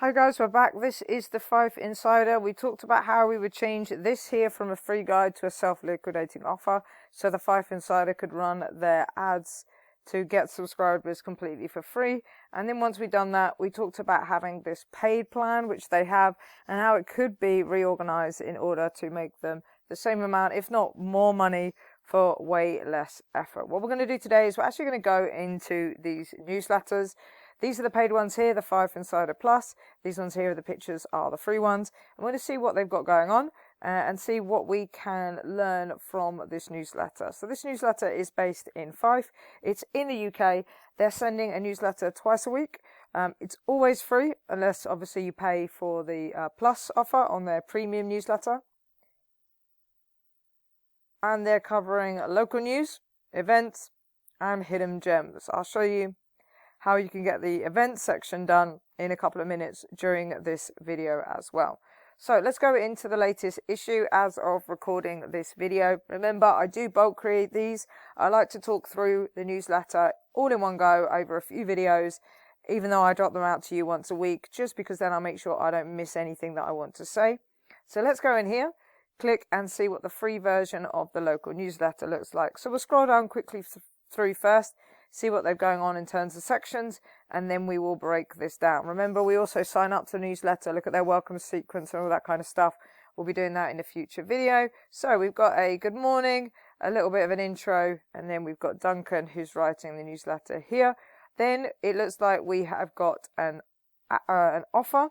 Hi guys, we're back. This is the Fife Insider. We talked about how we would change this here from a free guide to a self-liquidating offer so the Fife Insider could run their ads to get subscribers completely for free. And then once we've done that, we talked about having this paid plan, which they have, and how it could be reorganized in order to make them the same amount, if not more money, for way less effort. What we're going to do today is we're actually going to go into these newsletters. These are the paid ones here, the Fife Insider Plus. These ones here, the pictures, are the free ones. I'm going to see what they've got going on and see what we can learn from this newsletter. So this newsletter is based in Fife. It's in the UK. They're sending a newsletter twice a week. It's always free, unless obviously you pay for the Plus offer on their premium newsletter. And they're covering local news, events, and hidden gems. I'll show you how you can get the events section done in a couple of minutes during this video as well. So let's go into the latest issue as of recording this video. Remember, I do bulk create these. I like to talk through the newsletter all in one go over a few videos, even though I drop them out to you once a week, just because then I'll make sure I don't miss anything that I want to say. So let's go in here, click and see what the free version of the local newsletter looks like. So we'll scroll down quickly through first, see what they're going on in terms of sections, and then we will break this down. Remember, we also sign up to the newsletter, look at their welcome sequence and all that kind of stuff. We'll be doing that in a future video. So we've got a good morning, a little bit of an intro, and then we've got Duncan who's writing the newsletter here. Then it looks like we have got an offer.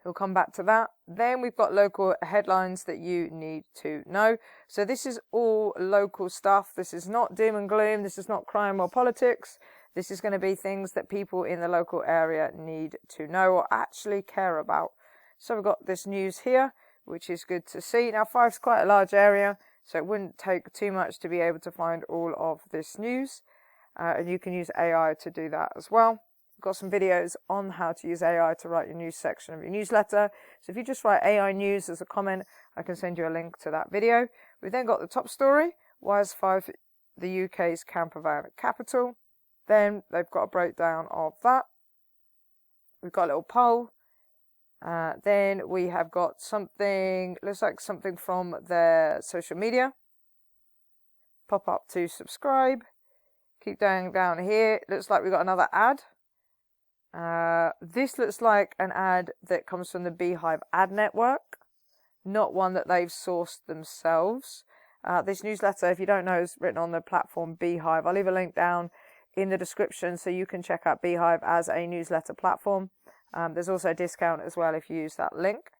We'll come back to that. Then we've got local headlines that you need to know. So this is all local stuff. This is not doom and gloom. This is not crime or politics. This is going to be things that people in the local area need to know or actually care about. So we've got this news here, which is good to see. Now, Fife's quite a large area, so it wouldn't take too much to be able to find all of this news. And you can use AI to do that as well. Got some videos on how to use AI to write your news section of your newsletter. So if you just write AI news as a comment, I can send you a link to that video. We've then got the top story. Why is Fife the UK's camper van capital? Then they've got a breakdown of that. We've got a little poll. Then we have got something, looks like something from their social media. Pop up to subscribe. Keep going down here. It looks like we've got another ad. This looks like an ad that comes from the Beehive ad network, not one that they've sourced themselves. This newsletter, if you don't know, is written on the platform Beehive. I'll leave a link down in the description so you can check out Beehive as a newsletter platform. There's also a discount as well if you use that link.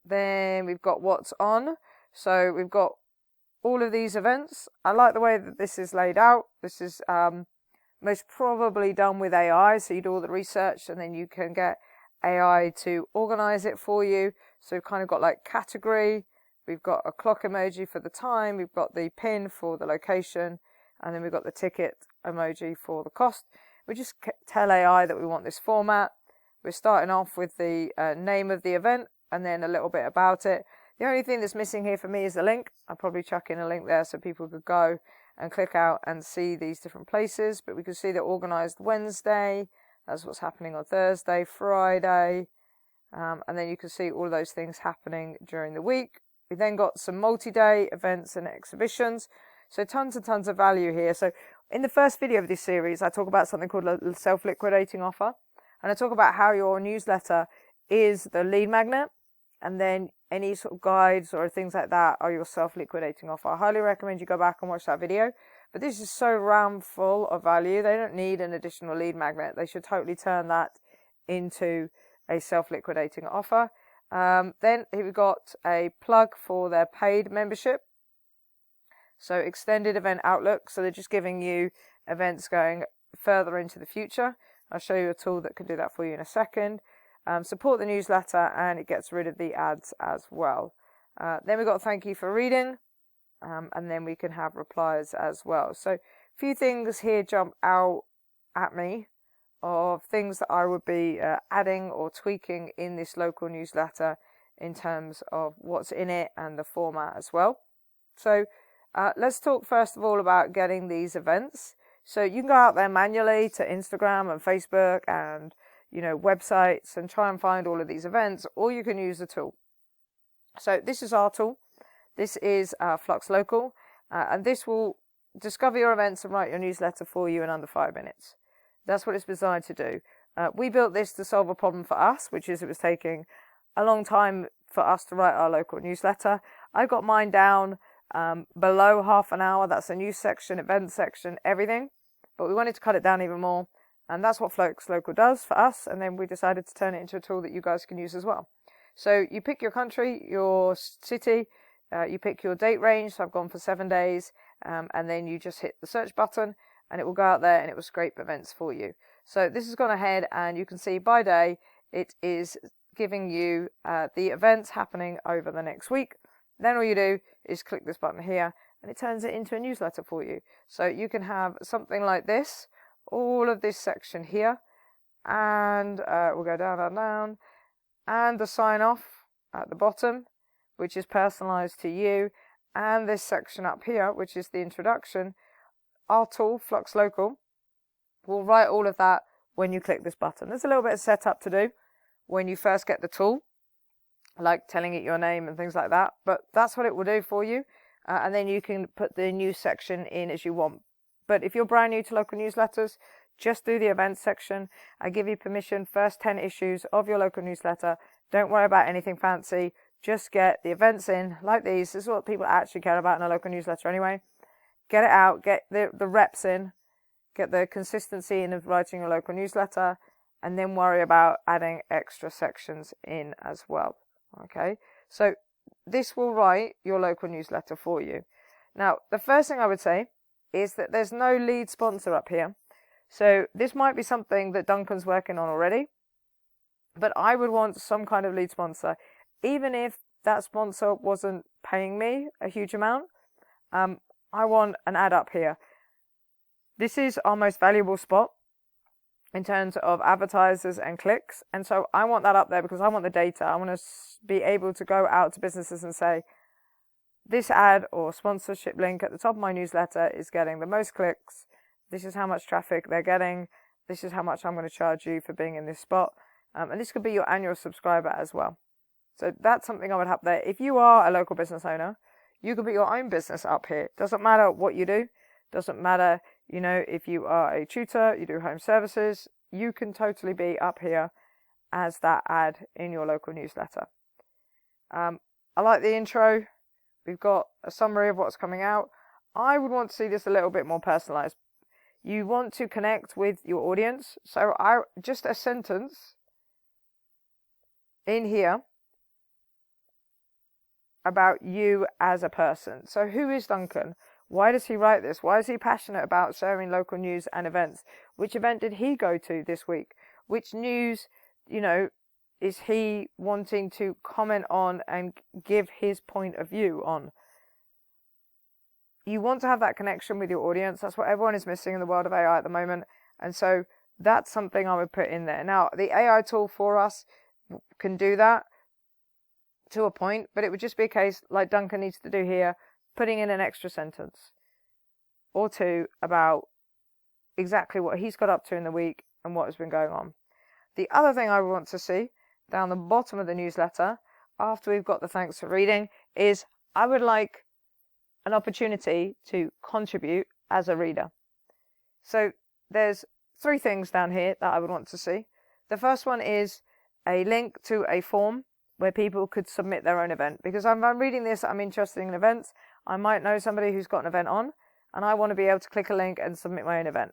Then we've got what's on. So we've got all of these events. I like the way that this is laid out. This is most probably done with AI, so you do all the research and then you can get AI to organize it for you. So we've kind of got like category, we've got a clock emoji for the time, we've got the pin for the location, and then we've got the ticket emoji for the cost. We just tell AI that we want this format. We're starting off with the name of the event and then a little bit about it. The only thing that's missing here for me is the link. I'll probably chuck in a link there so people could go and click out and see these different places. But we can see they're organized Wednesday. That's what's happening on Thursday, Friday. And then you can see all those things happening during the week. We then got some multi-day events and exhibitions. So tons and tons of value here. So in the first video of this series, I talk about something called a self-liquidating offer. And I talk about how your newsletter is the lead magnet. And then any sort of guides or things like that are your self-liquidating offer. I highly recommend you go back and watch that video. But this is so rammed full of value. They don't need an additional lead magnet. They should totally turn that into a self-liquidating offer. Then here we've got a plug for their paid membership. So extended event outlook. So they're just giving you events going further into the future. I'll show you a tool that can do that for you in a second. Support the newsletter and it gets rid of the ads as well. Then we've got thank you for reading, and then we can have replies as well. So a few things here jump out at me of things that I would be adding or tweaking in this local newsletter in terms of what's in it and the format as well. So let's talk first of all about getting these events. So you can go out there manually to Instagram and Facebook and websites and try and find all of these events, or you can use the tool. So this is our tool. This is Flux Local, and this will discover your events and write your newsletter for you in under 5 minutes. That's what it's designed to do. We built this to solve a problem for us, which is it was taking a long time for us to write our local newsletter. I got mine down below half an hour. That's the news section, event section, everything. But we wanted to cut it down even more. And that's what Flux Local does for us. And then we decided to turn it into a tool that you guys can use as well. So you pick your country, your city, you pick your date range. So I've gone for 7 days. And then you just hit the search button and it will go out there and it will scrape events for you. So this has gone ahead and you can see by day, it is giving you the events happening over the next week. Then all you do is click this button here and it turns it into a newsletter for you. So you can have something like this, all of this section here, and we'll go down, down, down, and the sign off at the bottom, which is personalized to you, and this section up here, which is the introduction. Our tool, Flux Local, will write all of that when you click this button. There's a little bit of setup to do when you first get the tool, like telling it your name and things like that, but that's what it will do for you. And then you can put the news section in as you want. But if you're brand new to local newsletters, just do the events section. I give you permission, first 10 issues of your local newsletter. Don't worry about anything fancy. Just get the events in like these. This is what people actually care about in a local newsletter anyway. Get it out, get the reps in, get the consistency in of writing your local newsletter, and then worry about adding extra sections in as well. Okay, so this will write your local newsletter for you. Now, the first thing I would say is that there's no lead sponsor up here. So this might be something that Duncan's working on already, but I would want some kind of lead sponsor. Even if that sponsor wasn't paying me a huge amount, I want an ad up here. This is our most valuable spot in terms of advertisers and clicks. And so I want that up there because I want the data. I want to be able to go out to businesses and say, this ad or sponsorship link at the top of my newsletter is getting the most clicks. This is how much traffic they're getting. This is how much I'm going to charge you for being in this spot. And this could be your annual subscriber as well. So that's something I would have there. If you are a local business owner, you can put your own business up here. Doesn't matter what you do. Doesn't matter, if you are a tutor, you do home services, you can totally be up here as that ad in your local newsletter. I like the intro. We've got a summary of what's coming out. I would want to see this a little bit more personalized. You want to connect with your audience. So just a sentence in here about you as a person. So who is Duncan? Why does he write this? Why is he passionate about sharing local news and events? Which event did he go to this week? Which news, is he wanting to comment on and give his point of view on? You want to have that connection with your audience. That's what everyone is missing in the world of AI at the moment. And so that's something I would put in there. Now, the AI tool for us can do that to a point, but it would just be a case like Duncan needs to do here, putting in an extra sentence or two about exactly what he's got up to in the week and what has been going on. The other thing I want to see down the bottom of the newsletter, after we've got the thanks for reading, is I would like an opportunity to contribute as a reader. So there's 3 things down here that I would want to see. The first one is a link to a form where people could submit their own event. Because I'm reading this, I'm interested in events. I might know somebody who's got an event on, and I want to be able to click a link and submit my own event.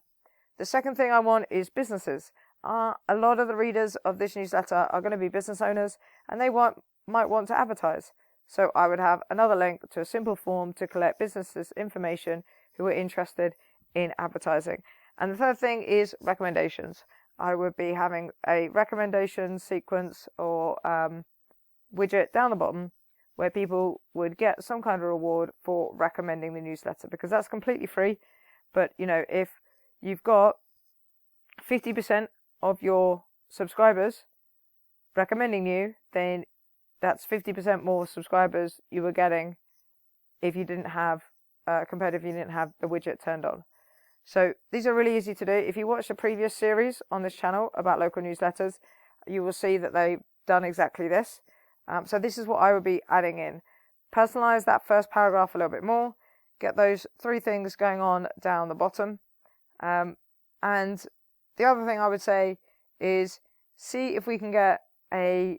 The second thing I want is businesses. A lot of the readers of this newsletter are going to be business owners, and they might want to advertise. So I would have another link to a simple form to collect businesses' information who are interested in advertising. And the third thing is recommendations. I would be having a recommendation sequence or widget down the bottom where people would get some kind of reward for recommending the newsletter, because that's completely free. But, if you've got 50% of your subscribers recommending you, then that's 50% more subscribers you were getting if you didn't have, compared if you didn't have the widget turned on. So these are really easy to do. If you watch the previous series on this channel about local newsletters, you will see that they've done exactly this. So this is what I would be adding in. Personalize that first paragraph a little bit more. Get those 3 things going on down the bottom. And the other thing I would say is see if we can get a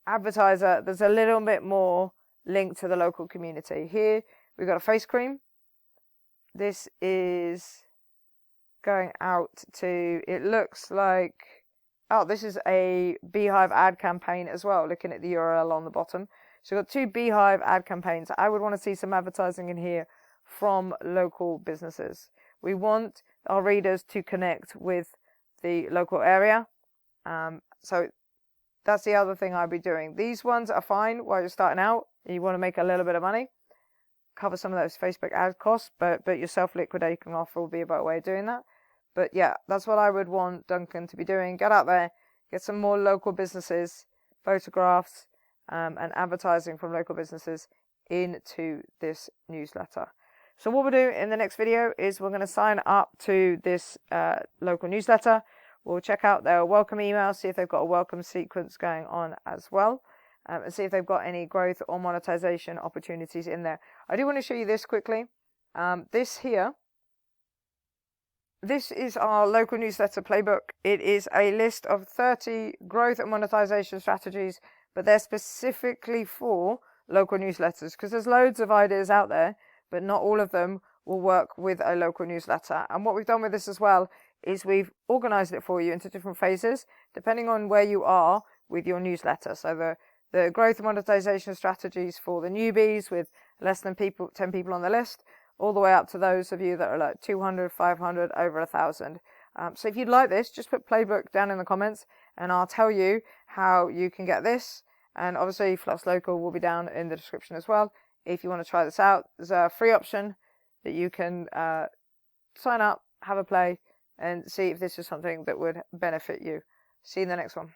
advertiser that's a little bit more linked to the local community. Here we've got a face cream. This is going out to, it looks like, oh, this is a Beehive ad campaign as well, looking at the URL on the bottom. So we've got 2 Beehive ad campaigns. I would want to see some advertising in here from local businesses. We want our readers to connect with the local area. So that's the other thing I'd be doing. These ones are fine while you're starting out. You want to make a little bit of money, cover some of those Facebook ad costs, but your self-liquidating offer will be a better way of doing that. But yeah, that's what I would want Duncan to be doing. Get out there, get some more local businesses, photographs, and advertising from local businesses into this newsletter. So what we'll do in the next video is we're going to sign up to this local newsletter. We'll check out their welcome email, see if they've got a welcome sequence going on as well, and see if they've got any growth or monetization opportunities in there. I do want to show you this quickly. This here, this is our local newsletter playbook. It is a list of 30 growth and monetization strategies, but they're specifically for local newsletters because there's loads of ideas out there, but not all of them will work with a local newsletter. And what we've done with this as well is we've organized it for you into different phases, depending on where you are with your newsletter. So the growth and monetization strategies for the newbies with less than 10 people on the list, all the way up to those of you that are like 200, 500, over 1,000. So if you'd like this, just put playbook down in the comments and I'll tell you how you can get this. And obviously Flux Local will be down in the description as well. If you want to try this out, there's a free option that you can sign up, have a play, and see if this is something that would benefit you. See you in the next one.